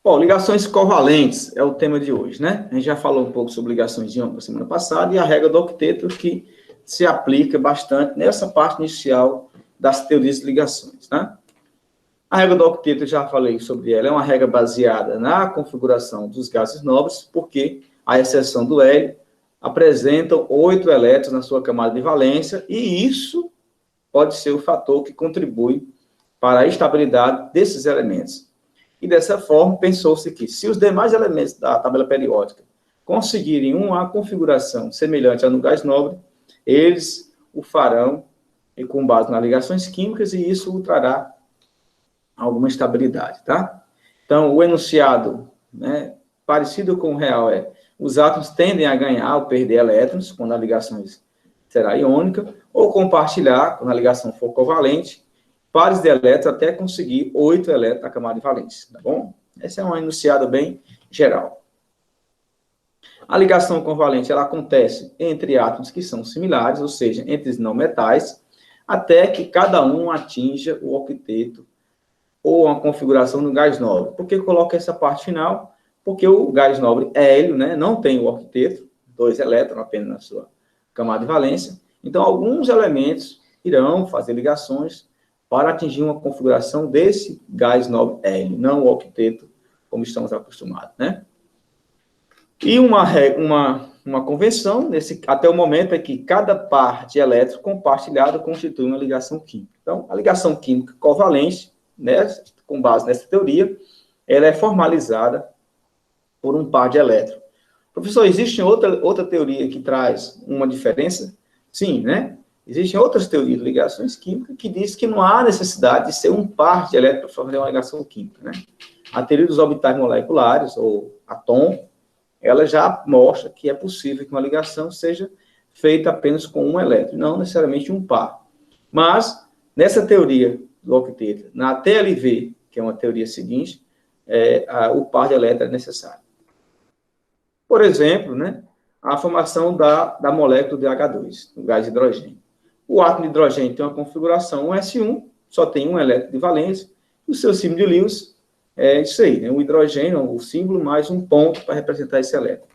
Bom, ligações covalentes é o tema de hoje, né? A gente já falou um pouco sobre ligações de íon semana passada e a regra do octeto que se aplica bastante nessa parte inicial das teorias de ligações, né? A regra do octeto, eu já falei sobre ela, é uma regra baseada na configuração dos gases nobres, porque, à exceção do hélio, apresentam 8 elétrons na sua camada de valência, e isso pode ser o fator que contribui para a estabilidade desses elementos. E dessa forma, pensou-se que, se os demais elementos da tabela periódica conseguirem uma configuração semelhante à do gás nobre, eles o farão com base nas ligações químicas, e isso o trará alguma estabilidade, tá? Então, o enunciado, né, parecido com o real é: os átomos tendem a ganhar ou perder elétrons quando a ligação será iônica, ou compartilhar quando a ligação for covalente, pares de elétrons até conseguir 8 elétrons na camada de valência, tá bom? Esse é um enunciado bem geral. A ligação covalente, ela acontece entre átomos que são similares, ou seja, entre os não metais, até que cada um atinja o octeto ou uma configuração no gás nobre. Por que coloca essa parte final? Porque o gás nobre é hélio, né? Não tem o octeto, 2 elétrons apenas na sua camada de valência. Então, alguns elementos irão fazer ligações para atingir uma configuração desse gás nobre hélio, não o octeto, como estamos acostumados, né? E uma convenção, até o momento, é que cada par de elétrons compartilhado constitui uma ligação química. Então, a ligação química covalente, né, com base nessa teoria, ela é formalizada por um par de elétrons. Professor, existe outra teoria que traz uma diferença? Sim, né? Existem outras teorias de ligações químicas que diz que não há necessidade de ser um par de elétrons para fazer uma ligação química, né? A teoria dos orbitais moleculares, ou ATOM, ela já mostra que é possível que uma ligação seja feita apenas com um elétron, não necessariamente um par. Mas, nessa teoria do octeto, na TLV, que é uma teoria seguinte, o par de elétrons é necessário. Por exemplo, né, a formação da molécula de H2, do gás de hidrogênio. O átomo de hidrogênio tem uma configuração 1s1, só tem um elétron de valência, e o seu símbolo de Lewis é isso aí, né, o hidrogênio, o símbolo, mais um ponto para representar esse elétron.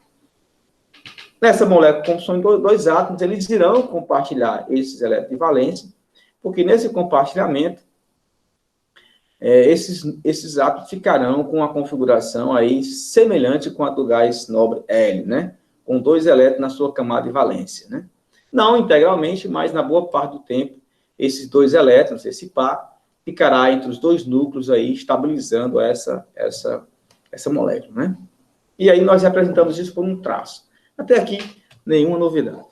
Nessa molécula, como são dois átomos, eles irão compartilhar esses elétrons de valência, porque nesse compartilhamento, esses átomos ficarão com uma configuração aí semelhante com a do gás nobre hélio, né? Com 2 elétrons na sua camada de valência, né? Não integralmente, mas na boa parte do tempo, esses 2 elétrons, esse par, ficará entre os 2 núcleos aí, estabilizando essa molécula, né? E aí nós representamos isso por um traço. Até aqui, nenhuma novidade.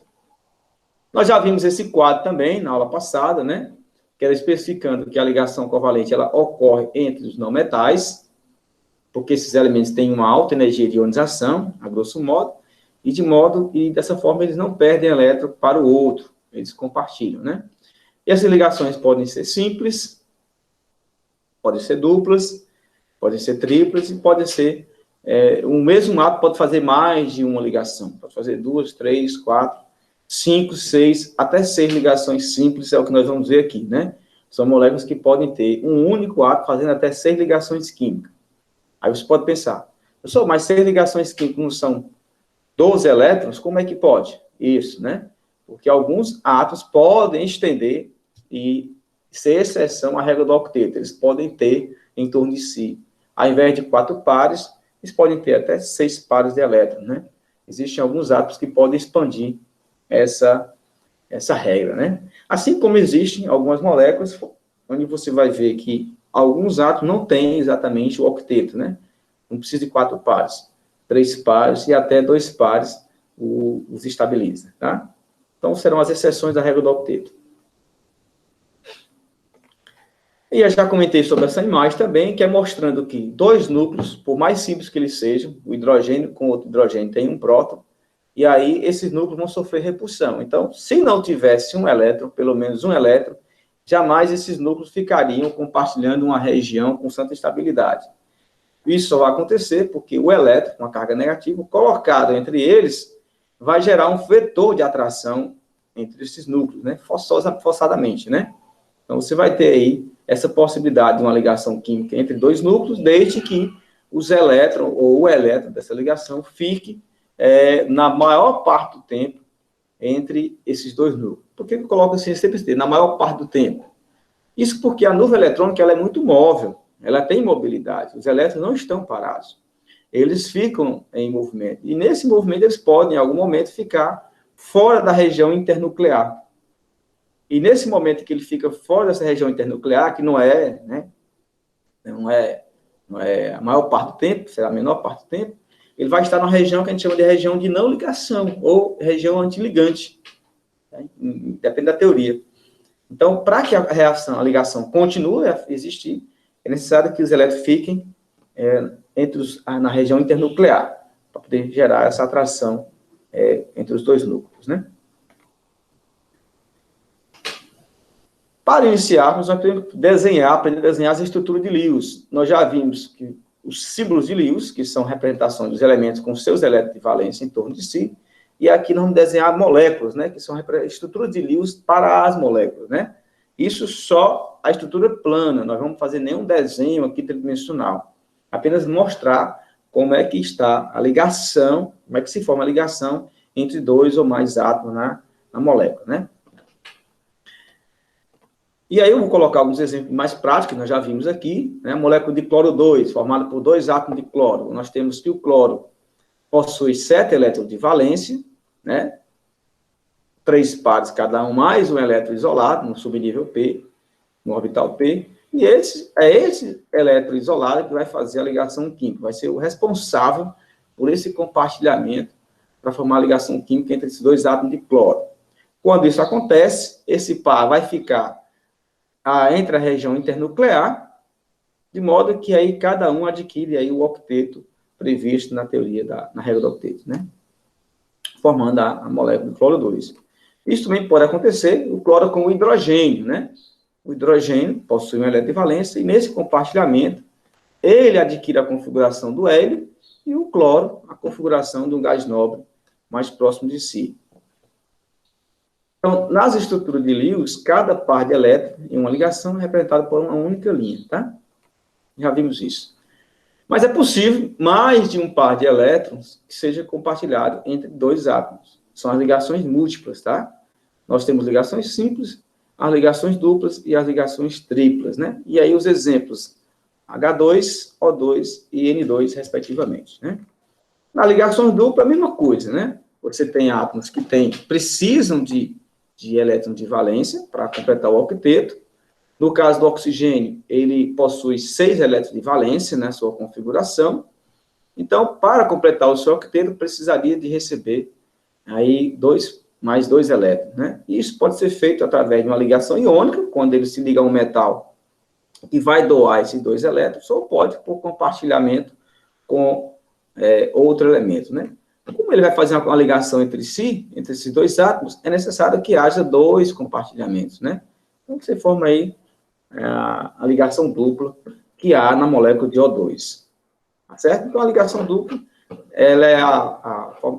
Nós já vimos esse quadro também na aula passada, né? Que era especificando que a ligação covalente ela ocorre entre os não metais, porque esses elementos têm uma alta energia de ionização, a grosso modo, e dessa forma eles não perdem elétron para o outro, eles compartilham, né? E essas ligações podem ser simples, podem ser duplas, podem ser triplas e podem ser o mesmo átomo pode fazer mais de uma ligação, pode fazer 2, 3, 4, 5, 6, até 6 ligações simples, é o que nós vamos ver aqui, né? São moléculas que podem ter um único átomo fazendo até 6 ligações químicas. Aí você pode pensar, professor, mas 6 ligações químicas não são 12 elétrons? Como é que pode? Isso, né? Porque alguns átomos podem estender e ser exceção à regra do octeto. Eles podem ter em torno de si, ao invés de 4 pares, eles podem ter até 6 pares de elétrons, né? Existem alguns átomos que podem expandir essa regra, né? Assim como existem algumas moléculas onde você vai ver que alguns átomos não têm exatamente o octeto, né? Não precisa de 4 pares, 3 pares e até 2 pares os estabiliza, tá? Então, serão as exceções da regra do octeto. E eu já comentei sobre essa imagem também, que é mostrando que 2 núcleos, por mais simples que eles sejam, o hidrogênio com outro hidrogênio tem um próton, e aí esses núcleos vão sofrer repulsão. Então, se não tivesse um elétron, pelo menos um elétron, jamais esses núcleos ficariam compartilhando uma região com santa estabilidade. Isso só vai acontecer porque o elétron, com a carga negativa, colocado entre eles, vai gerar um vetor de atração entre esses núcleos, né? Forçadamente, né? Então, você vai ter aí essa possibilidade de uma ligação química entre 2 núcleos, desde que os elétrons, ou o elétron dessa ligação, fique na maior parte do tempo entre esses dois núcleos. Por que eu coloco assim sempre na maior parte do tempo? Isso porque a nuvem eletrônica ela é muito móvel, ela tem mobilidade, os elétrons não estão parados, eles ficam em movimento, e nesse movimento eles podem, em algum momento, ficar fora da região internuclear. E nesse momento que ele fica fora dessa região internuclear, que não é a maior parte do tempo, será a menor parte do tempo, ele vai estar numa região que a gente chama de região de não ligação, ou região antiligante, né? Depende da teoria. Então, para que a ligação continue a existir, é necessário que os elétrons fiquem na região internuclear, para poder gerar essa atração entre os dois núcleos, né? Para iniciarmos, nós temos que aprender a desenhar as estruturas de Lewis. Nós já vimos que os símbolos de Lewis, que são representações dos elementos com seus elétrons de valência em torno de si, e aqui nós vamos desenhar moléculas, né, que são estruturas de Lewis para as moléculas, né? Isso só a estrutura plana, nós vamos fazer nenhum desenho aqui tridimensional, apenas mostrar como é que está a ligação, como é que se forma a ligação entre dois ou mais átomos na molécula, né? E aí eu vou colocar alguns exemplos mais práticos, que nós já vimos aqui, né? A molécula de cloro 2, formada por dois átomos de cloro. Nós temos que o cloro possui 7 elétrons de valência, né? 3 pares cada um, mais um elétron isolado, no subnível P, no orbital P. E esse elétron isolado que vai fazer a ligação química, vai ser o responsável por esse compartilhamento para formar a ligação química entre esses dois átomos de cloro. Quando isso acontece, esse par vai ficar entre a região internuclear, de modo que aí cada um adquire aí o octeto previsto na teoria, na regra do octeto, né? Formando a molécula de cloro 2. Isso também pode acontecer, o cloro com o hidrogênio, né? O hidrogênio possui um elétron de valência, e nesse compartilhamento, ele adquire a configuração do hélio, e o cloro, a configuração de um gás nobre mais próximo de si. Então, nas estruturas de Lewis, cada par de elétrons em uma ligação é representado por uma única linha, tá? Já vimos isso. Mas é possível mais de um par de elétrons que seja compartilhado entre dois átomos. São as ligações múltiplas, tá? Nós temos ligações simples, as ligações duplas e as ligações triplas, né? E aí os exemplos H2, O2 e N2, respectivamente, né? Na ligação dupla, a mesma coisa, né? Você tem átomos que precisam de elétrons de valência para completar o octeto. No caso do oxigênio, ele possui 6 elétrons de valência na sua configuração. Então, para completar o seu octeto, precisaria de receber aí mais 2 elétrons, né? E isso pode ser feito através de uma ligação iônica, quando ele se liga a um metal e vai doar esses 2 elétrons, ou pode por compartilhamento com outro elemento, né? Como ele vai fazer uma ligação entre si, entre esses dois átomos, é necessário que haja 2 compartilhamentos, né? Então, você forma aí a ligação dupla que há na molécula de O2. Tá certo? Então, a ligação dupla, ela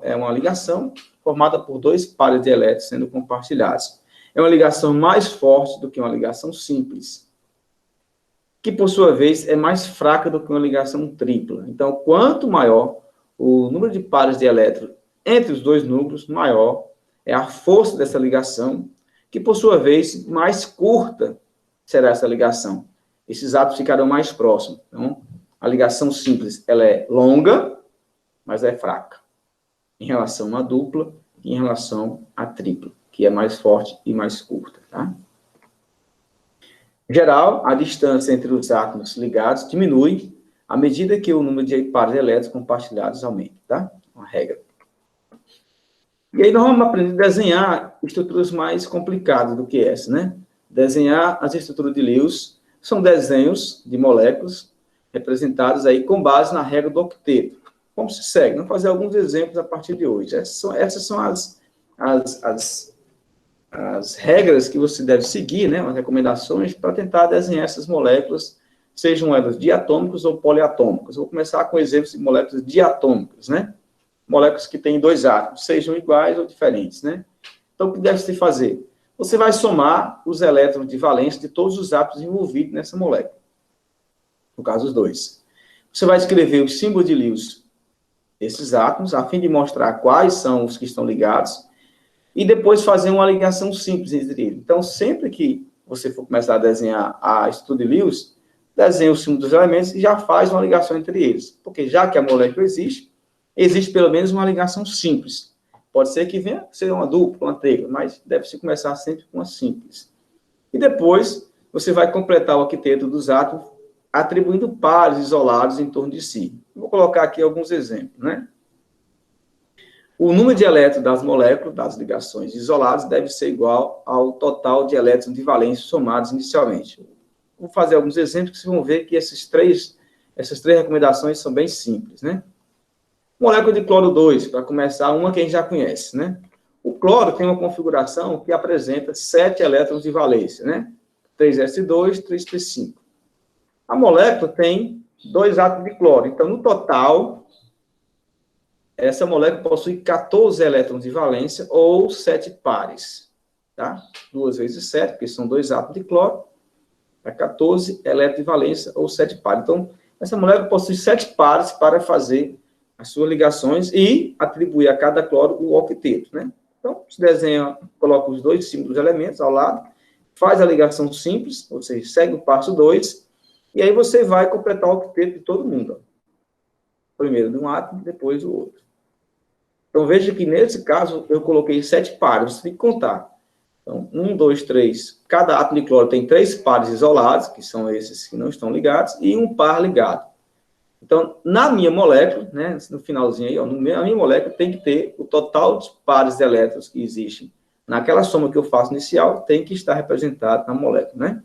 é uma ligação formada por 2 pares de elétrons sendo compartilhados. É uma ligação mais forte do que uma ligação simples, que, por sua vez, é mais fraca do que uma ligação tripla. Então, quanto maior o número de pares de elétrons entre os dois núcleos, maior é a força dessa ligação, que, por sua vez, mais curta será essa ligação. Esses átomos ficarão mais próximos. Então, a ligação simples, ela é longa, mas é fraca, em relação à dupla e em relação à tripla, que é mais forte e mais curta, tá? Em geral, a distância entre os átomos ligados diminui à medida que o número de pares de elétrons compartilhados aumenta, tá? Uma regra. E aí nós vamos aprender a desenhar estruturas mais complicadas do que essa, né? Desenhar as estruturas de Lewis são desenhos de moléculas representadas aí com base na regra do octeto. Como se segue? Vamos fazer alguns exemplos a partir de hoje. Essas são as regras que você deve seguir, né? As recomendações para tentar desenhar essas moléculas, sejam elas diatômicas ou poliatômicas. Vou começar com exemplos de moléculas diatômicas, né? Moléculas que têm 2 átomos, sejam iguais ou diferentes, né? Então, o que deve-se fazer? Você vai somar os elétrons de valência de todos os átomos envolvidos nessa molécula. No caso, os 2. Você vai escrever os símbolos de Lewis desses átomos, a fim de mostrar quais são os que estão ligados, e depois fazer uma ligação simples entre eles. Então, sempre que você for começar a desenhar a estrutura de Lewis, desenha o símbolo dos elementos e já faz uma ligação entre eles. Porque já que a molécula existe, existe pelo menos uma ligação simples. Pode ser que venha ser uma dupla, uma tripla, mas deve-se começar sempre com uma simples. E depois, você vai completar o octeto dos átomos, atribuindo pares isolados em torno de si. Vou colocar aqui alguns exemplos, né? O número de elétrons das moléculas, das ligações isoladas, deve ser igual ao total de elétrons de valência somados inicialmente. Vou fazer alguns exemplos que vocês vão ver que essas três recomendações são bem simples, né? Molécula de cloro 2, para começar, uma que a gente já conhece, né? O cloro tem uma configuração que apresenta 7 elétrons de valência, né? 3s2, 3p5. A molécula tem 2 átomos de cloro. Então, no total, essa molécula possui 14 elétrons de valência ou 7 pares. Tá? 2 vezes 7, porque são 2 átomos de cloro, dá 14 elétrons de valência ou 7 pares. Então, essa molécula possui 7 pares para fazer as suas ligações e atribuir a cada cloro o octeto, né? Então, se desenha, coloca os dois símbolos dos elementos ao lado, faz a ligação simples, ou seja, segue o passo 2, e aí você vai completar o octeto de todo mundo. Ó. Primeiro de um átomo, depois do outro. Então, veja que nesse caso eu coloquei 7 pares, você tem que contar. Então, 1, 2, 3. Cada átomo de cloro tem 3 pares isolados, que são esses que não estão ligados, e um par ligado. Então, na minha molécula, né, no finalzinho aí, ó, na minha molécula tem que ter o total de pares de elétrons que existem. Naquela soma que eu faço inicial, tem que estar representado na molécula, né?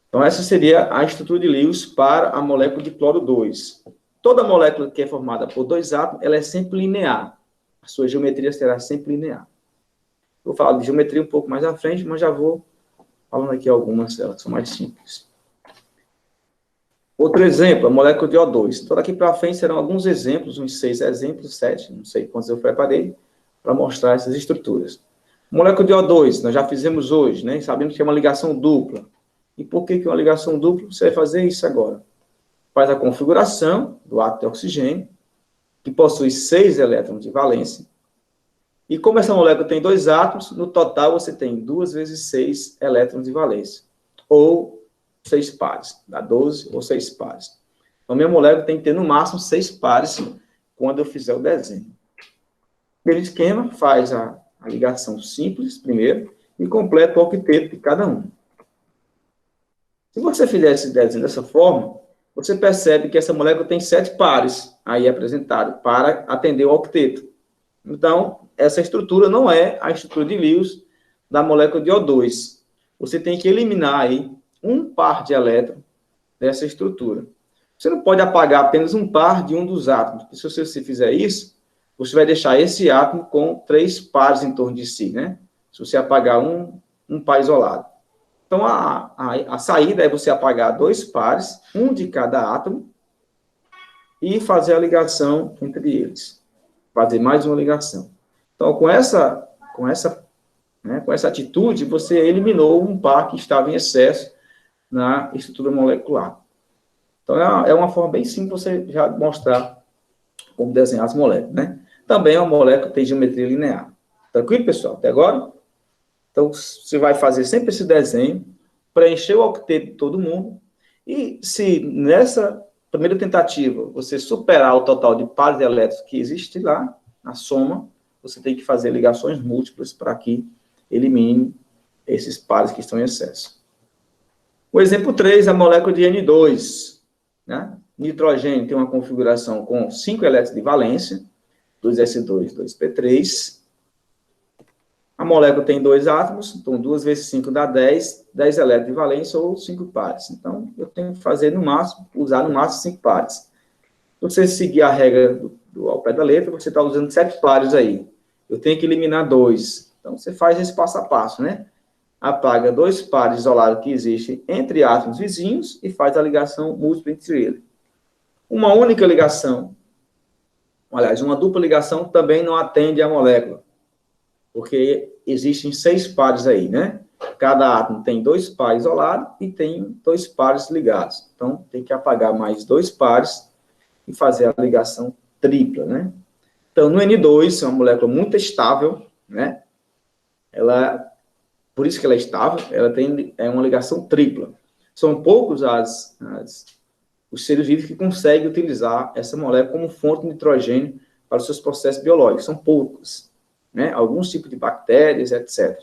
Então, essa seria a estrutura de Lewis para a molécula de cloro 2. Toda molécula que é formada por 2 átomos, ela é sempre linear. A sua geometria será sempre linear. Vou falar de geometria um pouco mais à frente, mas já vou falando aqui algumas delas, que são mais simples. Outro exemplo, a molécula de O2. Então, daqui para frente serão alguns exemplos, uns 6 exemplos, 7, não sei quantos eu preparei, para mostrar essas estruturas. Molécula de O2, nós já fizemos hoje, né? Sabemos que é uma ligação dupla. E por que é uma ligação dupla? Você vai fazer isso agora. Faz a configuração do átomo de oxigênio, que possui 6 elétrons de valência. E como essa molécula tem 2 átomos, no total você tem 2 vezes 6 elétrons de valência. Ou 6 pares, dá 12 ou 6 pares. Então, minha molécula tem que ter no máximo 6 pares quando eu fizer o desenho. Aquele esquema faz a ligação simples primeiro e completa o octeto de cada um. Se você fizer esse desenho dessa forma, você percebe que essa molécula tem 7 pares aí apresentados para atender o octeto. Então, essa estrutura não é a estrutura de Lewis da molécula de O2. Você tem que eliminar aí um par de elétrons dessa estrutura. Você não pode apagar apenas um par de um dos átomos. Se você fizer isso, você vai deixar esse átomo com 3 pares em torno de si, né? Se você apagar um par isolado. Então, a saída é você apagar 2 pares, um de cada átomo, e fazer a ligação entre eles. Fazer mais uma ligação. Então, com essa atitude, você eliminou um par que estava em excesso na estrutura molecular. Então, é uma forma bem simples você já mostrar como desenhar as moléculas, né? Também a molécula tem geometria linear. Tranquilo, pessoal? Até agora? Então, você vai fazer sempre esse desenho, preencher o octeto de todo mundo, e se nessa primeira tentativa você superar o total de pares de elétrons que existe lá, na soma, você tem que fazer ligações múltiplas para que elimine esses pares que estão em excesso. O exemplo 3, a molécula de N2. Né? Nitrogênio tem uma configuração com 5 elétrons de valência, 2s2, 2p3. A molécula tem 2 átomos, então 2 vezes 5 dá 10, 10 elétrons de valência ou 5 pares. Então, eu tenho que fazer no máximo, usar no máximo 5 pares. Se você seguir a regra ao pé da letra, você está usando 7 pares aí. Eu tenho que eliminar 2. Então, você faz esse passo a passo, né? Apaga 2 pares isolados que existem entre átomos vizinhos e faz a ligação múltipla entre eles. Uma única ligação, aliás, uma dupla ligação também não atende à molécula, porque existem 6 pares aí, né? Cada átomo tem 2 pares isolados e tem 2 pares ligados. Então, tem que apagar mais 2 pares e fazer a ligação tripla, né? Então, no N2, é uma molécula muito estável, né? Por isso que ela é estável, ela tem uma ligação tripla. São poucos os seres vivos que conseguem utilizar essa molécula como fonte de nitrogênio para os seus processos biológicos. São poucos, né? Alguns tipos de bactérias, etc.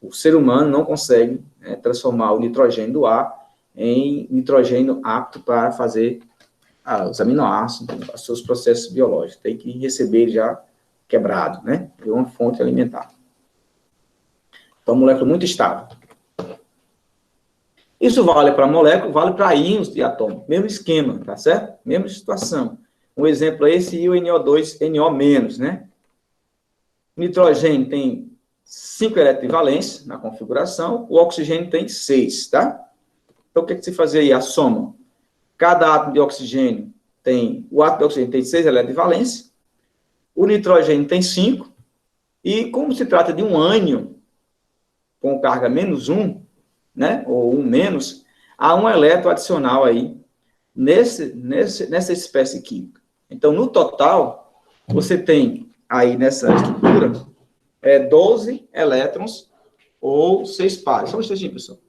O ser humano não consegue transformar o nitrogênio do ar em nitrogênio apto para fazer os aminoácidos, os seus processos biológicos. Tem que receber já quebrado, né? De uma fonte alimentar. Então, molécula muito estável. Isso vale para molécula, vale para íons de átomo. Mesmo esquema, tá certo? Mesma situação. Um exemplo é esse íon NO2, NO-, né? O nitrogênio tem 5 elétrons de valência na configuração, o oxigênio tem 6, tá? Então, o que se faz aí? A soma. Cada átomo de oxigênio o átomo de oxigênio tem 6 elétrons de valência, o nitrogênio tem 5, e como se trata de um ânion com carga -1, né, ou 1 menos, há um elétron adicional aí nessa espécie química. Então, no total, você tem aí nessa estrutura 12 elétrons ou 6 pares. Só um instantinho, pessoal.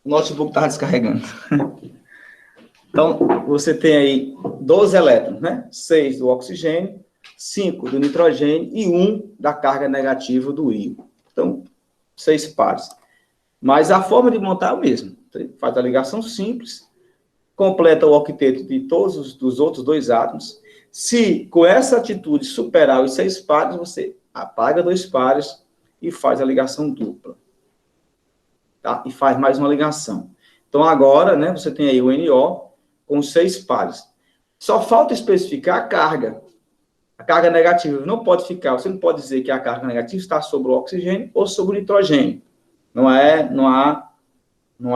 O notebook estava descarregando. Então, você tem aí 12 elétrons, né? 6 do oxigênio, 5 do nitrogênio e 1 da carga negativa do íon. Então, 6 pares. Mas a forma de montar é o mesmo. Você faz a ligação simples, completa o octeto de todos os outros 2 átomos. Se com essa atitude superar os 6 pares, você apaga 2 pares e faz a ligação dupla. Tá? E faz mais uma ligação. Então, agora, né, você tem aí o NO com 6 pares. Só falta especificar a carga. A carga negativa não pode ficar, você não pode dizer que a carga negativa está sobre o oxigênio ou sobre o nitrogênio. Não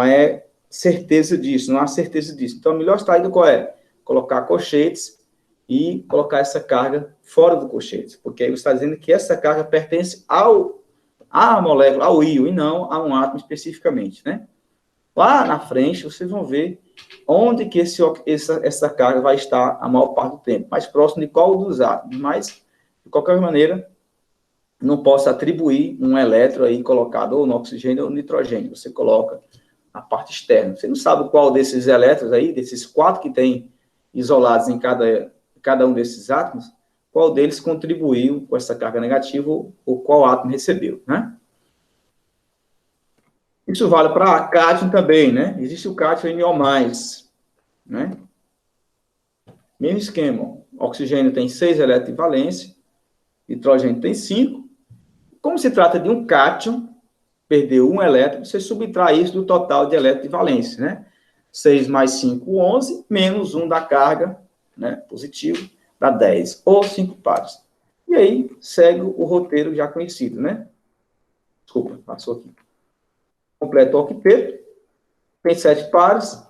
é certeza disso, não há certeza disso. Então, a melhor saída qual é? Colocar colchetes e colocar essa carga fora do colchete, porque aí você está dizendo que essa carga pertence à molécula, ao íon, e não a um átomo especificamente, né? Lá na frente, vocês vão ver onde que essa carga vai estar a maior parte do tempo, mais próximo de qual dos átomos, mas, de qualquer maneira, não posso atribuir um elétron aí colocado ou no oxigênio ou no nitrogênio, você coloca na parte externa. Você não sabe qual desses elétrons aí, desses 4 que tem isolados em cada um desses átomos, qual deles contribuiu com essa carga negativa ou qual átomo recebeu, né? Isso vale para cátion também, né? Existe o cátion NO+, né? Mesmo esquema. Oxigênio tem 6 elétrons de valência, nitrogênio tem 5. Como se trata de um cátion, perdeu 1 elétron, você subtrai isso do total de elétrons de valência, né? 6 mais 5, 11, menos 1 da carga, né? Positivo, dá 10, ou 5 pares. E aí, segue o roteiro já conhecido, né? Desculpa, passou aqui. Completa o octeto, tem 7 pares,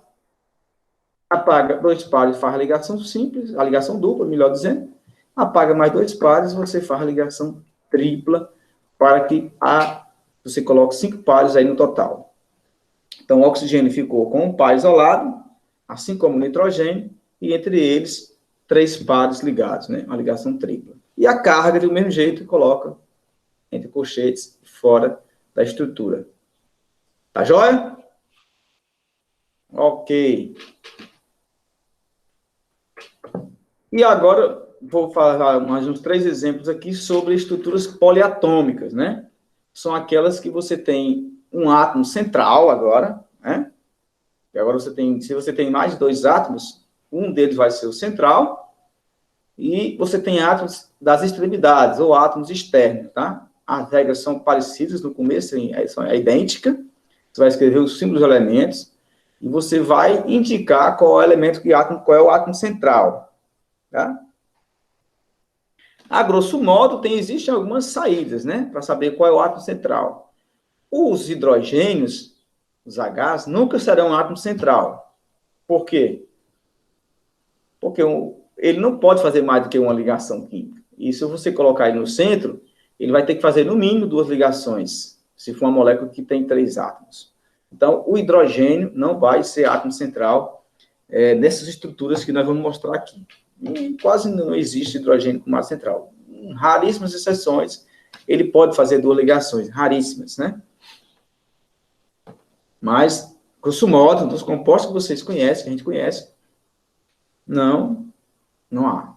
apaga 2 pares, faz a ligação simples, a ligação dupla, melhor dizendo, apaga mais 2 pares, você faz a ligação tripla, para que você coloque 5 pares aí no total. Então, o oxigênio ficou com um par isolado, assim como o nitrogênio, e entre eles, 3 pares ligados, né? Uma ligação tripla. E a carga, do mesmo jeito, coloca entre colchetes, fora da estrutura. Tá joia? Ok. E agora, vou falar mais uns 3 exemplos aqui sobre estruturas poliatômicas, né? São aquelas que você tem um átomo central agora, né? E agora se você tem mais de 2 átomos, um deles vai ser o central, e você tem átomos das extremidades, ou átomos externos, tá? As regras são parecidas no começo, é idêntica. Você vai escrever os símbolos dos elementos, e você vai indicar qual é o átomo central, tá? A grosso modo, existem algumas saídas, né? Para saber qual é o átomo central. Os hidrogênios, os Hs, nunca serão um átomo central. Por quê? Porque ele não pode fazer mais do que uma ligação química. E se você colocar ele no centro, ele vai ter que fazer no mínimo 2 ligações, se for uma molécula que tem 3 átomos. Então, o hidrogênio não vai ser átomo central nessas estruturas que nós vamos mostrar aqui. E quase não existe hidrogênio como átomo central. Em raríssimas exceções, ele pode fazer 2 ligações, raríssimas, né? Mas, grosso modo, dos compostos que vocês conhecem, que a gente conhece, não há.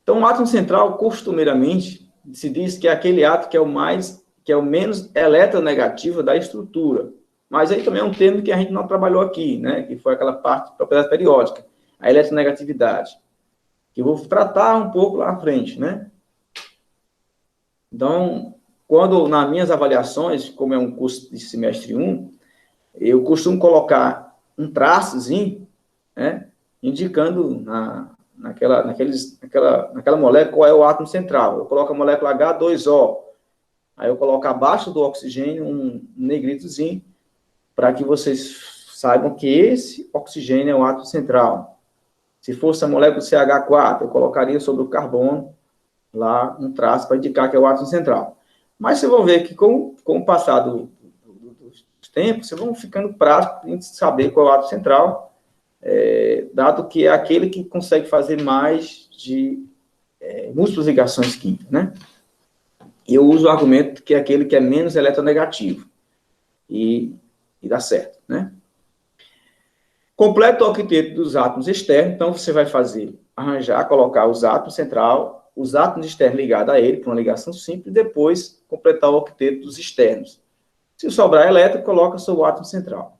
Então, o átomo central, costumeiramente, se diz que é aquele átomo que é o menos eletronegativo da estrutura. Mas aí também é um termo que a gente não trabalhou aqui, né? Que foi aquela parte de propriedade periódica, a eletronegatividade, que eu vou tratar um pouco lá à frente, né? Então, quando nas minhas avaliações, como é um curso de semestre 1, eu costumo colocar um traçozinho, né? Indicando naquela molécula qual é o átomo central. Eu coloco a molécula H2O. Aí eu coloco abaixo do oxigênio um negritozinho, para que vocês saibam que esse oxigênio é o átomo central. Se fosse a molécula CH4, eu colocaria sobre o carbono lá um traço para indicar que é o átomo central. Mas vocês vão ver que com o passar dos tempos, vocês vão ficando práticos em saber qual é o átomo central, dado que é aquele que consegue fazer mais de múltiplas ligações químicas, né? E eu uso o argumento que é aquele que é menos eletronegativo. E dá certo, né? Completa o octeto dos átomos externos, então você vai colocar os átomos central, os átomos externos ligados a ele, por uma ligação simples, e depois completar o octeto dos externos. Se sobrar elétron, coloca sobre o átomo central.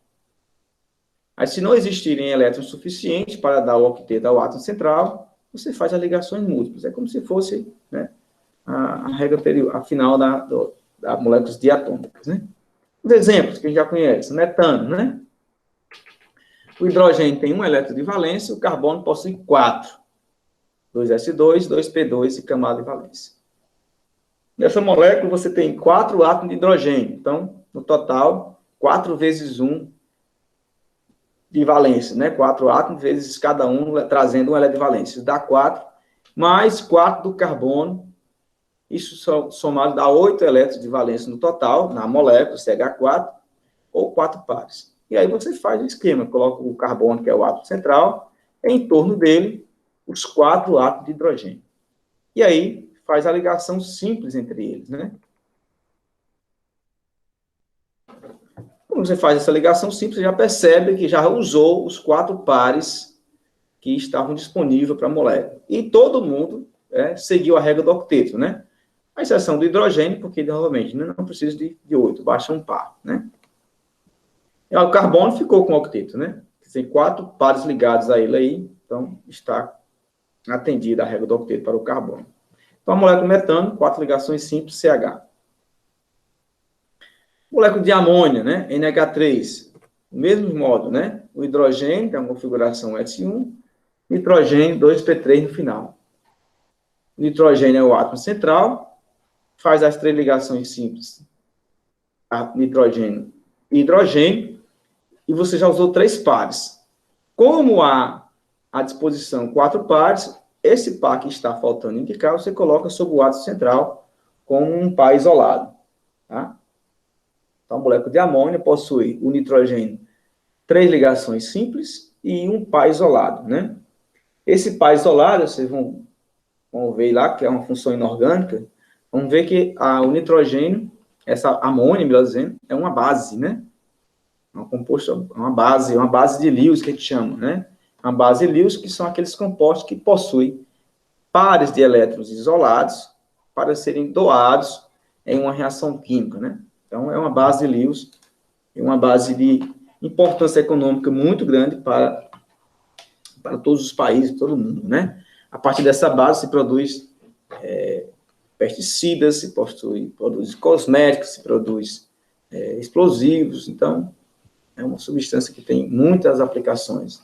Aí, se não existirem elétrons suficientes para dar o octeto ao átomo central, você faz as ligações múltiplas. É como se fosse, né, a regra a final da moléculas diatômicas, né? Os exemplos que a gente já conhece, metano, né? O hidrogênio tem um elétron de valência, o carbono possui 4. 2s2, 2p2 e camada de valência. Nessa molécula, você tem 4 átomos de hidrogênio. Então, no total, 4 vezes 1 de valência, né? 4 átomos vezes cada um, trazendo um elétron de valência. Isso dá 4, mais 4 do carbono. Isso somado dá 8 elétrons de valência no total, na molécula, CH4, ou 4 pares. E aí você faz o esquema, coloca o carbono, que é o átomo central, e em torno dele, os 4 átomos de hidrogênio. E aí faz a ligação simples entre eles, né? Quando você faz essa ligação simples, você já percebe que já usou os 4 pares que estavam disponíveis para a molécula. E todo mundo seguiu a regra do octeto, né? A exceção do hidrogênio, porque, novamente, não precisa de 8, basta um par, né? E o carbono ficou com o octeto, né? Tem 4 pares ligados a ele aí, então está atendida a regra do octeto para o carbono. Então, a molécula metano, 4 ligações simples, CH. Molécula de amônia, né? NH3, o mesmo modo, né? O hidrogênio, que é uma configuração S1, nitrogênio, 2P3 no final. O nitrogênio é o átomo central, faz as 3 ligações simples, nitrogênio e hidrogênio, e você já usou 3 pares. Como há à disposição 4 pares, esse par que está faltando indicar, você coloca sobre o átomo central como um par isolado. Tá? Então, a molécula de amônia possui o nitrogênio 3 ligações simples e um par isolado. Né? Esse par isolado, vocês vão ver lá, que é uma função inorgânica, vamos ver que o nitrogênio, essa amônia, melhor dizendo, é uma base, né? Uma composto, uma base de Lewis que a gente chama, né? Uma base de Lewis, que são aqueles compostos que possuem pares de elétrons isolados para serem doados em uma reação química, né? Então, é uma base de Lewis, e uma base de importância econômica muito grande para todos os países, todo mundo, né? A partir dessa base se produz pesticidas, se produz cosméticos, se produz explosivos, então é uma substância que tem muitas aplicações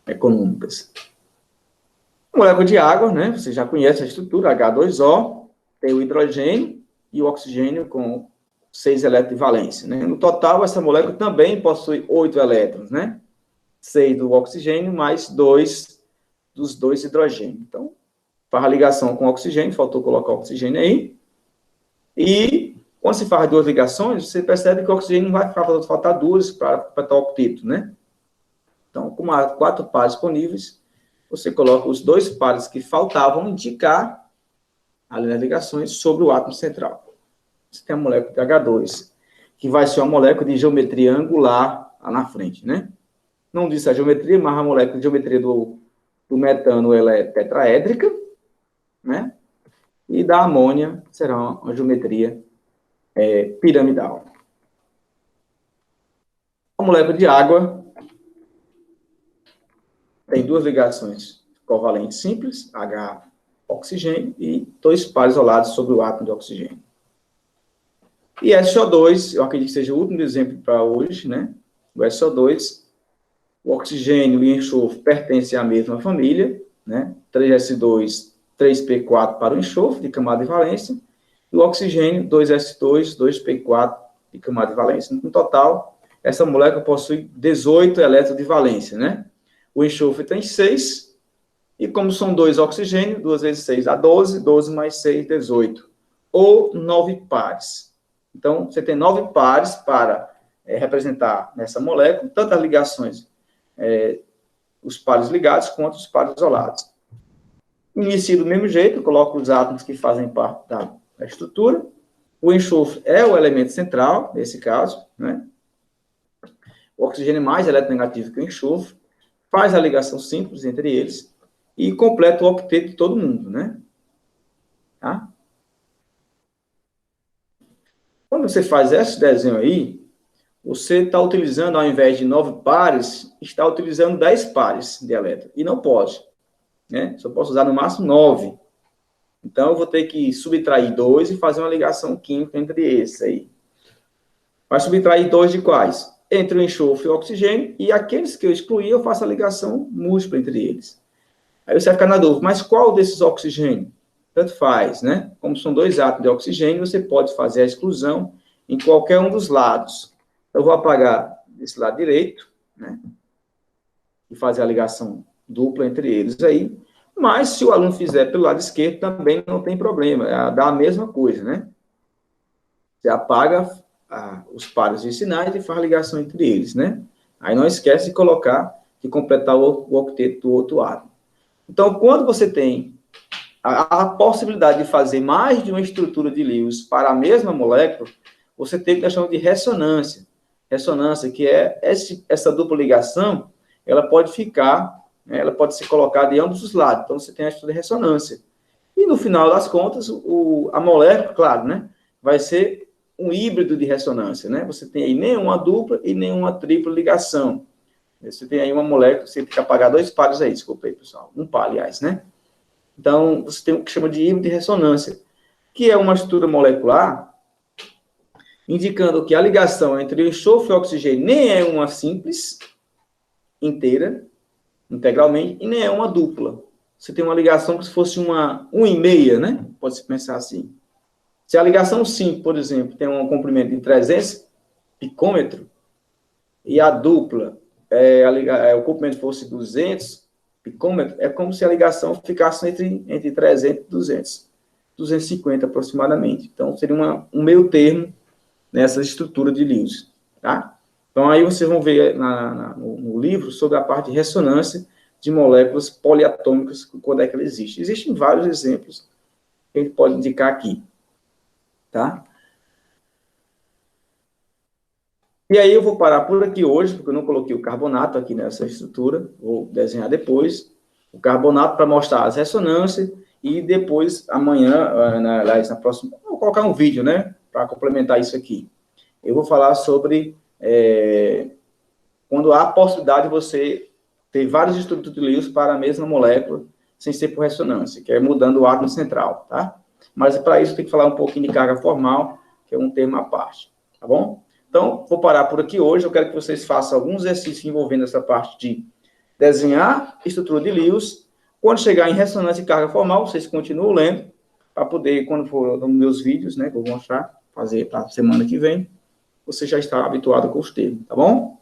econômicas. A molécula de água, né? Você já conhece a estrutura, H2O, tem o hidrogênio e o oxigênio com 6 elétrons de valência, né? No total, essa molécula também possui 8 elétrons, né? 6 do oxigênio mais 2 dos 2 hidrogênios. Então, faz a ligação com o oxigênio, faltou colocar o oxigênio aí. E quando se faz 2 ligações, você percebe que o oxigênio não vai faltar 2 para completar o octeto, né? Então, como há 4 pares disponíveis, você coloca os 2 pares que faltavam indicar ali nas ligações sobre o átomo central. Você tem a molécula de H2, que vai ser uma molécula de geometria angular lá na frente, né? Não disse a geometria, mas a molécula de geometria do metano ela é tetraédrica, né? E da amônia será uma geometria piramidal. A molécula de água tem 2 ligações covalentes simples, H oxigênio, e 2 pares isolados sobre o átomo de oxigênio. E SO2, eu acredito que seja o último exemplo para hoje, né? O SO2, o oxigênio e o enxofre pertencem à mesma família, né? 3S2, 3P4 para o enxofre, de camada de valência, e o oxigênio, 2S2, 2P4 de camada de valência. No total, essa molécula possui 18 elétrons de valência, né? O enxofre tem 6, e como são 2 oxigênios, 2 vezes 6 dá 12, 12 mais 6, 18. Ou 9 pares. Então, você tem 9 pares para representar nessa molécula, tanto as ligações, os pares ligados, quanto os pares isolados. Inicia do mesmo jeito, coloco os átomos que fazem parte da estrutura. O enxofre é o elemento central, nesse caso, né? O oxigênio é mais eletronegativo que o enxofre, faz a ligação simples entre eles e completa o octeto de todo mundo, né? Tá? Quando você faz esse desenho aí, você está utilizando, ao invés de 9 pares, está utilizando 10 pares de elétrons. E não pode, né? Só posso usar no máximo 9. Então, eu vou ter que subtrair 2 e fazer uma ligação química entre esses aí. Vai subtrair 2 de quais? Entre o enxofre e o oxigênio, e aqueles que eu excluí, eu faço a ligação múltipla entre eles. Aí você vai ficar na dúvida, mas qual desses oxigênios? Tanto faz, né? Como são 2 átomos de oxigênio, você pode fazer a exclusão em qualquer um dos lados. Eu vou apagar desse lado direito, né? E fazer a ligação dupla entre eles aí. Mas, se o aluno fizer pelo lado esquerdo, também não tem problema. Dá a mesma coisa, né? Você apaga os pares de sinais e faz a ligação entre eles, né? Aí não esquece de colocar, de completar o octeto do outro átomo. Então, quando você tem a possibilidade de fazer mais de uma estrutura de Lewis para a mesma molécula, você tem o que nós chamamos de ressonância. Ressonância, que é essa dupla ligação, ela pode ficar, né, ela pode ser colocada em ambos os lados. Então, você tem a estrutura de ressonância. E, no final das contas, a molécula, claro, né, vai ser um híbrido de ressonância, né? Você tem aí nem uma dupla e nem uma tripla ligação. Você tem aí uma molécula, você tem que apagar 2 pares aí, desculpa aí, pessoal. Um par, aliás, né? Então, você tem o que chama de híbrido de ressonância, que é uma estrutura molecular indicando que a ligação entre o enxofre e o oxigênio nem é uma simples, inteira, integralmente, e nem é uma dupla. Você tem uma ligação que se fosse uma 1,5, né? Pode-se pensar assim. Se a ligação simples, por exemplo, tem um comprimento de 300 picômetro, e a dupla, o comprimento fosse 200 picômetro, é como se a ligação ficasse entre 300 e 200, 250 aproximadamente. Então, seria um meio termo nessa estrutura de Lewis, tá? Então, aí vocês vão ver no livro sobre a parte de ressonância de moléculas poliatômicas, quando é que ela existe. Existem vários exemplos que a gente pode indicar aqui, tá? E aí eu vou parar por aqui hoje, porque eu não coloquei o carbonato aqui nessa estrutura, vou desenhar depois o carbonato para mostrar as ressonâncias, e depois, amanhã, na próxima, vou colocar um vídeo, né, para complementar isso aqui. Eu vou falar sobre quando há a possibilidade de você ter vários estruturas de Lewis para a mesma molécula, sem ser por ressonância, que é mudando o átomo central, tá? Mas para isso tem que falar um pouquinho de carga formal, que é um termo à parte, tá bom? Então, vou parar por aqui hoje. Eu quero que vocês façam alguns exercícios envolvendo essa parte de desenhar estrutura de Lewis. Quando chegar em ressonância e carga formal, vocês continuam lendo, para poder, quando for nos meus vídeos, né, que eu vou mostrar, fazer para a semana que vem, você já está habituado com os termos, tá bom?